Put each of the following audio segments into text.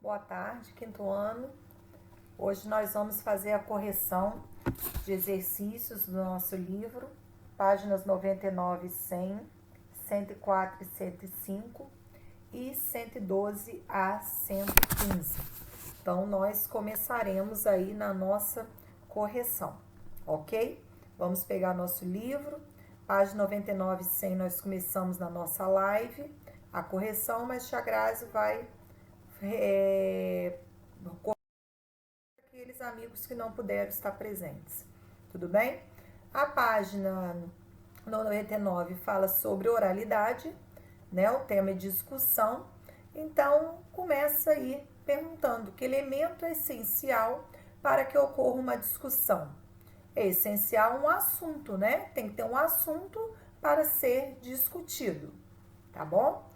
Boa tarde, quinto ano. Hoje nós vamos fazer a correção de exercícios do nosso livro, páginas 99 e 100, 104 e 105 e 112 a 115. Então, nós começaremos aí na nossa correção, ok? Vamos pegar nosso livro, página 99 e 100, nós começamos na nossa live a correção, mas Tia Grazi vai aqueles amigos que não puderam estar presentes, tudo bem? A página 99 fala sobre oralidade, né? O tema é discussão. Então, começa aí perguntando que elemento é essencial para que ocorra uma discussão. É essencial um assunto, né? Tem que ter um assunto para ser discutido, tá bom?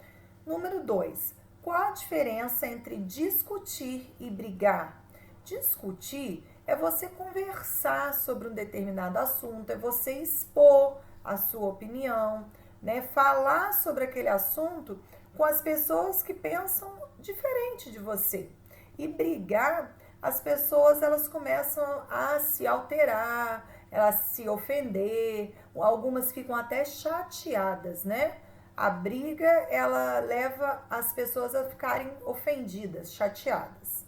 Número 2. Qual a diferença entre discutir e brigar? Discutir é você conversar sobre um determinado assunto, é você expor a sua opinião, né? Falar sobre aquele assunto com as pessoas que pensam diferente de você. E brigar, as pessoas elas começam a se alterar, elas se ofender, algumas ficam até chateadas, né? A briga, ela leva as pessoas a ficarem ofendidas, chateadas.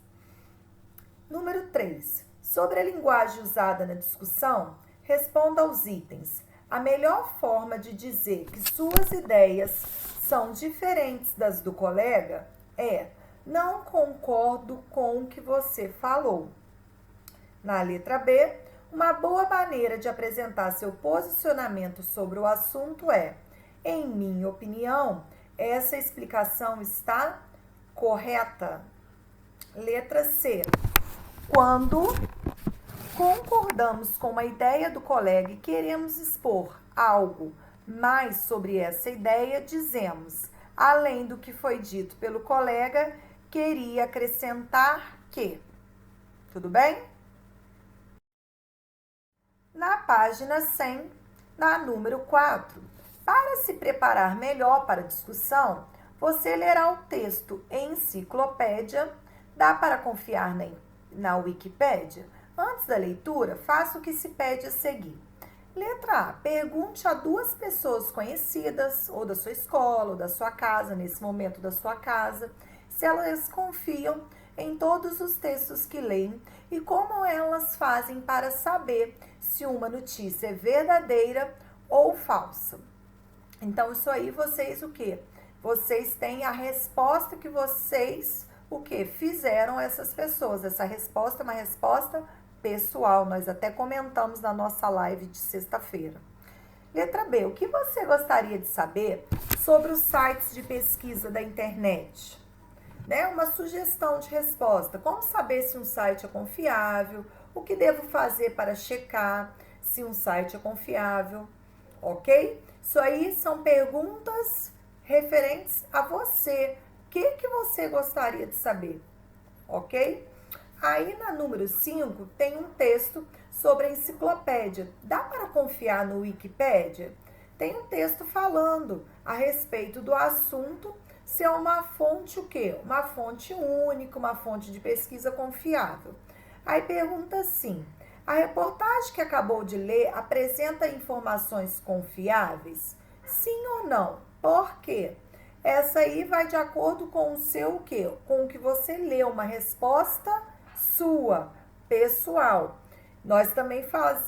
Número 3. Sobre a linguagem usada na discussão, responda aos itens. A melhor forma de dizer que suas ideias são diferentes das do colega é: não concordo com o que você falou. Na letra B, uma boa maneira de apresentar seu posicionamento sobre o assunto é: em minha opinião, essa explicação está correta. Letra C. Quando concordamos com uma ideia do colega e queremos expor algo mais sobre essa ideia, dizemos: além do que foi dito pelo colega, queria acrescentar que. Tudo bem? Na página 100, na número 4, para se preparar melhor para a discussão, você lerá o texto em enciclopédia. Dá para confiar na Wikipédia? Antes da leitura, faça o que se pede a seguir. Letra A. Pergunte a 2 pessoas conhecidas, ou da sua escola, ou da sua casa, nesse momento da sua casa, se elas confiam em todos os textos que leem e como elas fazem para saber se uma notícia é verdadeira ou falsa. Então, isso aí vocês o quê? Vocês têm a resposta que vocês, o quê? Fizeram essas pessoas. Essa resposta é uma resposta pessoal. Nós até comentamos na nossa live de sexta-feira. Letra B. O que você gostaria de saber sobre os sites de pesquisa da internet? Né? Uma sugestão de resposta. Como saber se um site é confiável? O que devo fazer para checar se um site é confiável? Ok? Isso aí são perguntas referentes a você. O que você gostaria de saber? Ok? Aí na número 5 tem um texto sobre a enciclopédia. Dá para confiar no Wikipédia? Tem um texto falando a respeito do assunto, se é uma fonte o quê? Uma fonte única, uma fonte de pesquisa confiável. Aí pergunta assim: a reportagem que acabou de ler apresenta informações confiáveis? Sim ou não? Por quê? Essa aí vai de acordo com o seu o quê? Com o que você leu, uma resposta sua, pessoal. Nós também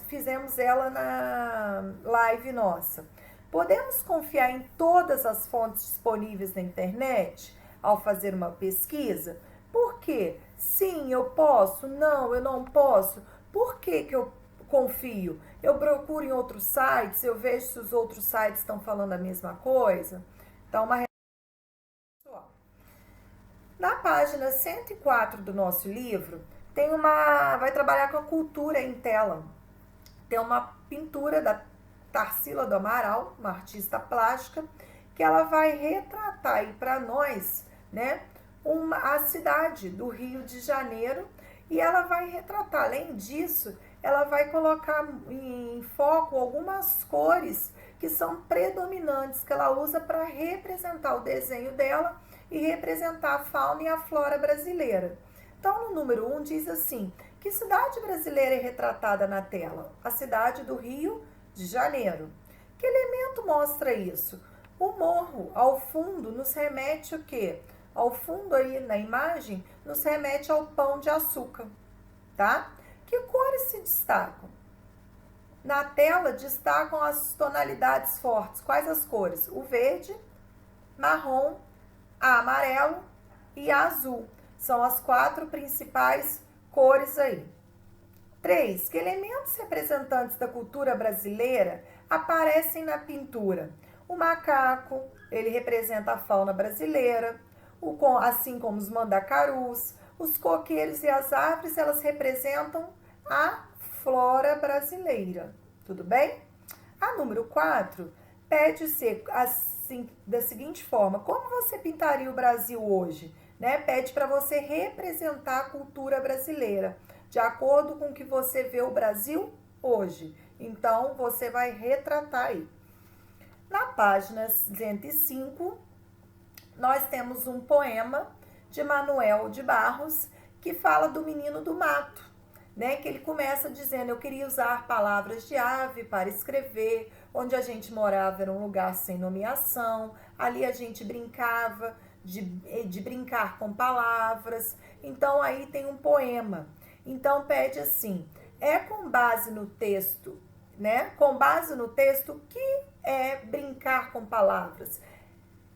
fizemos ela na live nossa. Podemos confiar em todas as fontes disponíveis na internet ao fazer uma pesquisa? Por quê? Sim, eu posso. Não, eu não posso. Por que eu confio? Eu procuro em outros sites, eu vejo se os outros sites estão falando a mesma coisa. Então, uma pessoal. Na página 104 do nosso livro, vai trabalhar com a cultura em tela. Tem uma pintura da Tarsila do Amaral, uma artista plástica, que ela vai retratar aí para nós, né, a cidade do Rio de Janeiro, e ela vai retratar. Além disso, ela vai colocar em foco algumas cores que são predominantes, que ela usa para representar o desenho dela e representar a fauna e a flora brasileira. Então, no número 1 diz assim: que cidade brasileira é retratada na tela? A cidade do Rio de Janeiro. Que elemento mostra isso? O morro, ao fundo, nos remete o quê? Ao fundo aí na imagem, nos remete ao pão de açúcar, tá? Que cores se destacam? Na tela destacam as tonalidades fortes. Quais as cores? O verde, marrom, amarelo e azul. São as 4 principais cores aí. 3. Que elementos representantes da cultura brasileira aparecem na pintura? O macaco, ele representa a fauna brasileira, assim como os mandacarus, os coqueiros e as árvores, elas representam a flora brasileira. Tudo bem? A número 4 pede-se assim, da seguinte forma: como você pintaria o Brasil hoje? Né? Pede para você representar a cultura brasileira, de acordo com o que você vê o Brasil hoje. Então, você vai retratar aí. Na página 105, nós temos um poema de Manuel de Barros que fala do menino do mato, né? Que ele começa dizendo: eu queria usar palavras de ave para escrever, onde a gente morava era um lugar sem nomeação, ali a gente brincava de brincar com palavras. Então aí tem um poema. Então pede assim: é com base no texto, né? Com base no texto, o que é brincar com palavras?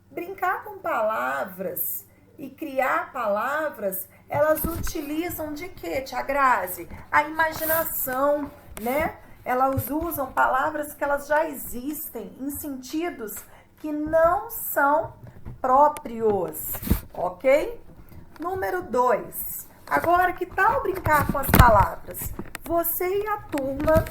Brincar com palavras e criar palavras, elas utilizam de quê, Tia Grazi? A imaginação, né? Elas usam palavras que elas já existem em sentidos que não são próprios, ok? Número 2. Agora, que tal brincar com as palavras? Você e a turma,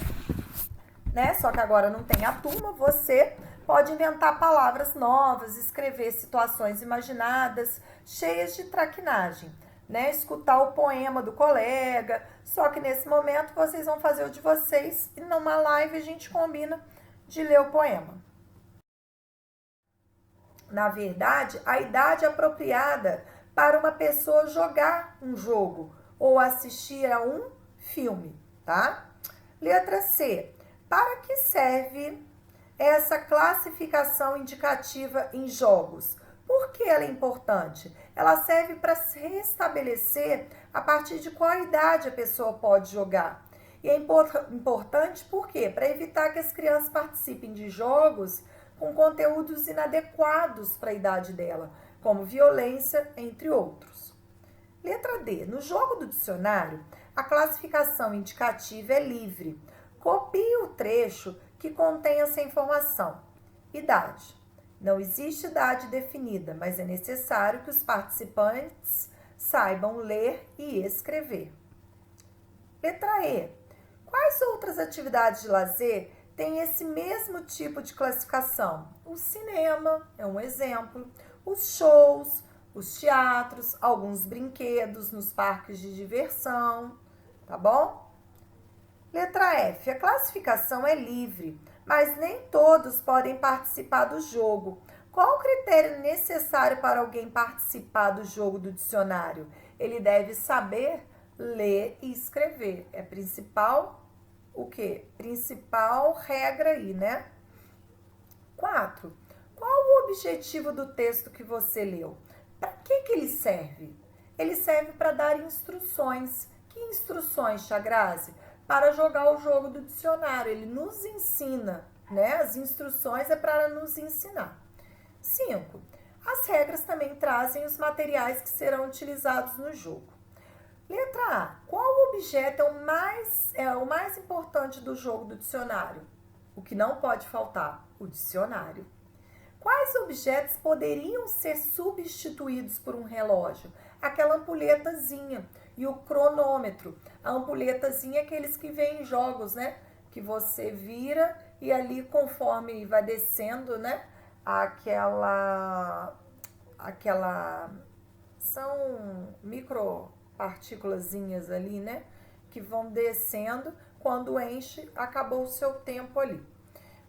né? Só que agora não tem a turma, você pode inventar palavras novas, escrever situações imaginadas, cheias de traquinagem, né? Escutar o poema do colega, só que nesse momento vocês vão fazer o de vocês e numa live a gente combina de ler o poema. Na verdade, a idade apropriada para uma pessoa jogar um jogo ou assistir a um filme, tá? Letra C. Para que serve essa classificação indicativa em jogos? Por que ela é importante? Ela serve para restabelecer a partir de qual idade a pessoa pode jogar. E é importante por quê? Para evitar que as crianças participem de jogos com conteúdos inadequados para a idade dela, como violência, entre outros. Letra D. No jogo do dicionário, a classificação indicativa é livre. Copie o trecho que contém essa informação. Idade. Não existe idade definida, mas é necessário que os participantes saibam ler e escrever. Letra E. Quais outras atividades de lazer têm esse mesmo tipo de classificação? O cinema é um exemplo, os shows, os teatros, alguns brinquedos nos parques de diversão, tá bom? Letra F. A classificação é livre, mas nem todos podem participar do jogo. Qual o critério necessário para alguém participar do jogo do dicionário? Ele deve saber ler e escrever. É principal o quê? Principal regra aí, né? 4. Qual o objetivo do texto que você leu? Para que ele serve? Ele serve para dar instruções. Que instruções, Tia Grazi? Para jogar o jogo do dicionário. Ele nos ensina, né? As instruções é para nos ensinar. 5. As regras também trazem os materiais que serão utilizados no jogo. Letra A. Qual objeto é o mais importante do jogo do dicionário? O que não pode faltar? O dicionário. Quais objetos poderiam ser substituídos por um relógio? Aquela ampulhetazinha e o cronômetro. A ampulhetazinha é aqueles que vêm em jogos, né? Que você vira e ali, conforme vai descendo, né? São micropartículazinhas ali, né? Que vão descendo. Quando enche, acabou o seu tempo ali.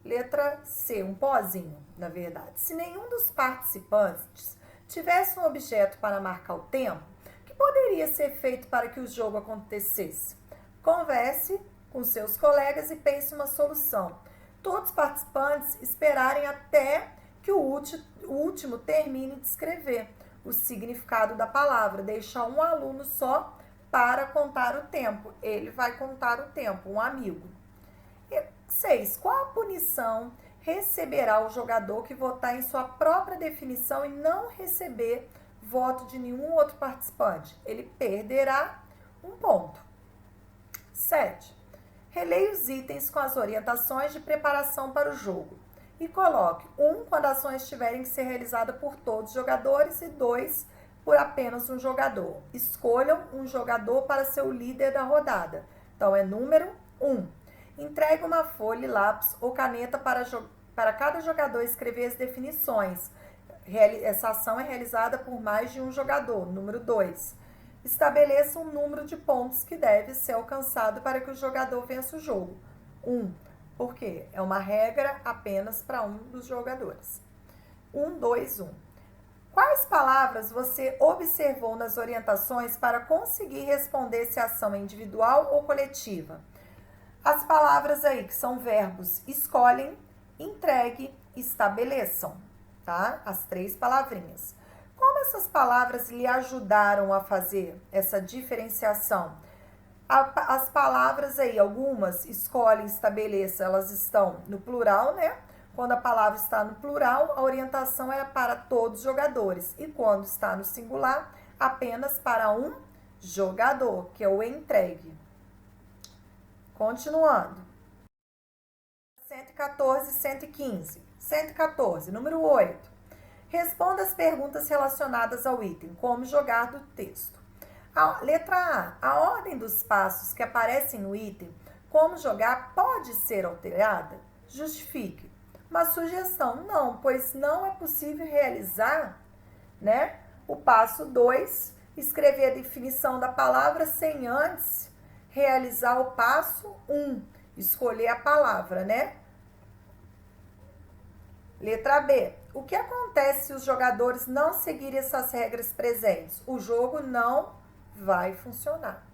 Letra C, um pozinho, na verdade. Se nenhum dos participantes tivesse um objeto para marcar o tempo, o que poderia ser feito para que o jogo acontecesse? Converse com seus colegas e pense uma solução. Todos os participantes esperarem até que o último termine de escrever o significado da palavra. Deixa um aluno só para contar o tempo. Ele vai contar o tempo, um amigo. E 6. Qual a punição receberá o jogador que votar em sua própria definição e não receber voto de nenhum outro participante? Ele perderá um ponto. 7. Releia os itens com as orientações de preparação para o jogo e coloque 1 quando a ação estiverem que ser realizada por todos os jogadores e 2 por apenas um jogador. Escolham um jogador para ser o líder da rodada. Então, é número 1. Entregue uma folha, lápis ou caneta para cada jogador escrever as definições. Essa ação é realizada por mais de um jogador. Número 2. Estabeleça um número de pontos que deve ser alcançado para que o jogador vença o jogo. 1. Por quê? É uma regra apenas para um dos jogadores. 1, 2, 1. Quais palavras você observou nas orientações para conseguir responder se a ação é individual ou coletiva? As palavras aí que são verbos escolhem, entregue, estabeleçam, tá? As 3 palavrinhas. Como essas palavras lhe ajudaram a fazer essa diferenciação? As palavras aí, algumas escolhem, estabeleça, elas estão no plural, né? Quando a palavra está no plural, a orientação é para todos os jogadores. E quando está no singular, apenas para um jogador, que é o entregue. Continuando. 114 e 115. 114, número 8. Responda as perguntas relacionadas ao item, como jogar do texto. Letra A. A ordem dos passos que aparecem no item, como jogar, pode ser alterada? Justifique. Uma sugestão, não, pois não é possível realizar, né, o passo 2, escrever a definição da palavra sem antes realizar o passo 1, escolher a palavra, né? Letra B. O que acontece se os jogadores não seguirem essas regras presentes? O jogo não vai funcionar.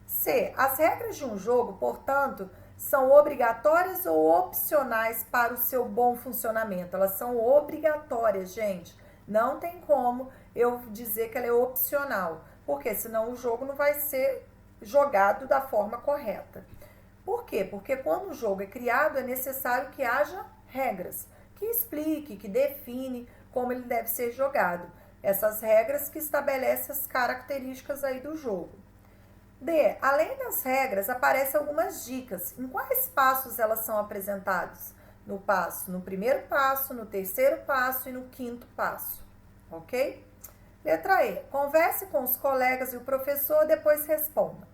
C. As regras de um jogo, portanto, são obrigatórias ou opcionais para o seu bom funcionamento? Elas são obrigatórias, gente. Não tem como eu dizer que ela é opcional, porque senão o jogo não vai ser jogado da forma correta. Por quê? Porque quando o jogo é criado, é necessário que haja regras que explique, que define como ele deve ser jogado. Essas regras que estabelecem as características aí do jogo. D. Além das regras, aparecem algumas dicas. Em quais passos elas são apresentadas? No primeiro passo, no terceiro passo e no quinto passo. Ok? Letra E. Converse com os colegas e o professor, depois responda.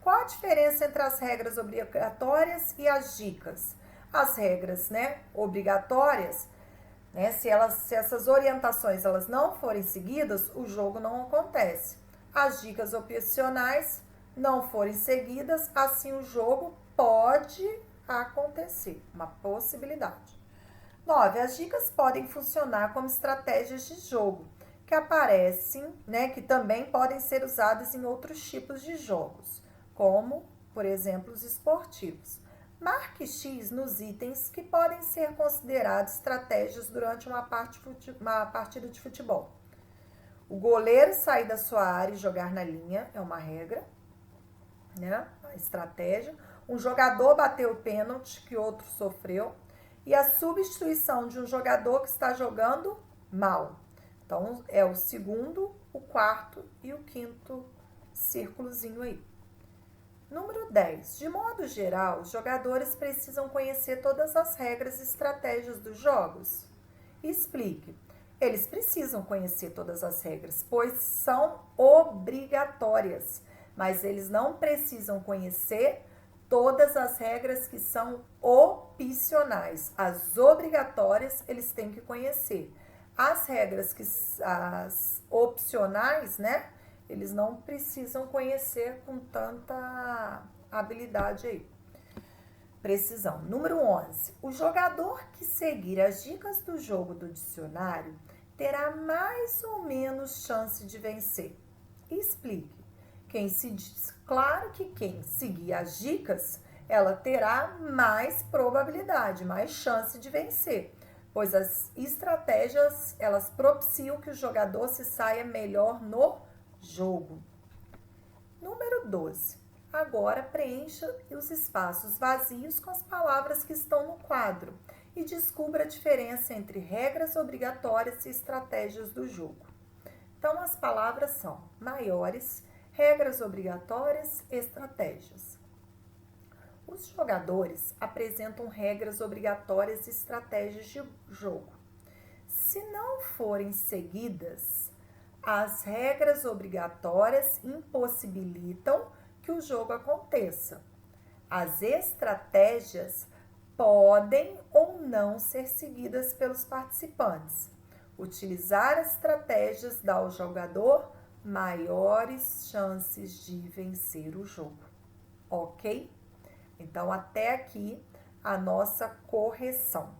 Qual a diferença entre as regras obrigatórias e as dicas? As regras, né, obrigatórias, né, se essas orientações elas não forem seguidas, o jogo não acontece. As dicas opcionais não forem seguidas, assim o jogo pode acontecer, uma possibilidade. 9. As dicas podem funcionar como estratégias de jogo, que aparecem, né, que também podem ser usadas em outros tipos de jogos, como, por exemplo, os esportivos. Marque X nos itens que podem ser considerados estratégias durante uma partida de futebol. O goleiro sair da sua área e jogar na linha é uma regra, né? A estratégia. Um jogador bater o pênalti que outro sofreu. E a substituição de um jogador que está jogando mal. Então, é o segundo, o quarto e o quinto círculozinho aí. Número 10. De modo geral, os jogadores precisam conhecer todas as regras e estratégias dos jogos. Explique. Eles precisam conhecer todas as regras, pois são obrigatórias, mas eles não precisam conhecer todas as regras que são opcionais. As obrigatórias eles têm que conhecer. As as opcionais, né? Eles não precisam conhecer com tanta habilidade aí. Precisão. Número 11. O jogador que seguir as dicas do jogo do dicionário terá mais ou menos chance de vencer? Explique. Claro que quem seguir as dicas, ela terá mais probabilidade, mais chance de vencer, pois as estratégias, elas propiciam que o jogador se saia melhor no jogo. Número 12. Agora preencha os espaços vazios com as palavras que estão no quadro e descubra a diferença entre regras obrigatórias e estratégias do jogo. Então, as palavras são maiores, regras obrigatórias, estratégias. Os jogadores apresentam regras obrigatórias e estratégias de jogo. Se não forem seguidas, as regras obrigatórias impossibilitam que o jogo aconteça. As estratégias podem ou não ser seguidas pelos participantes. Utilizar as estratégias dá ao jogador maiores chances de vencer o jogo. Ok? Então, até aqui a nossa correção.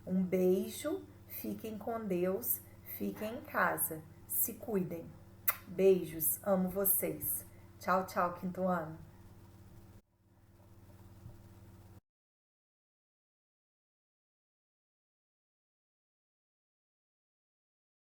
Um beijo, fiquem com Deus, fiquem em casa, se cuidem. Beijos, amo vocês. Tchau, tchau, quinto ano.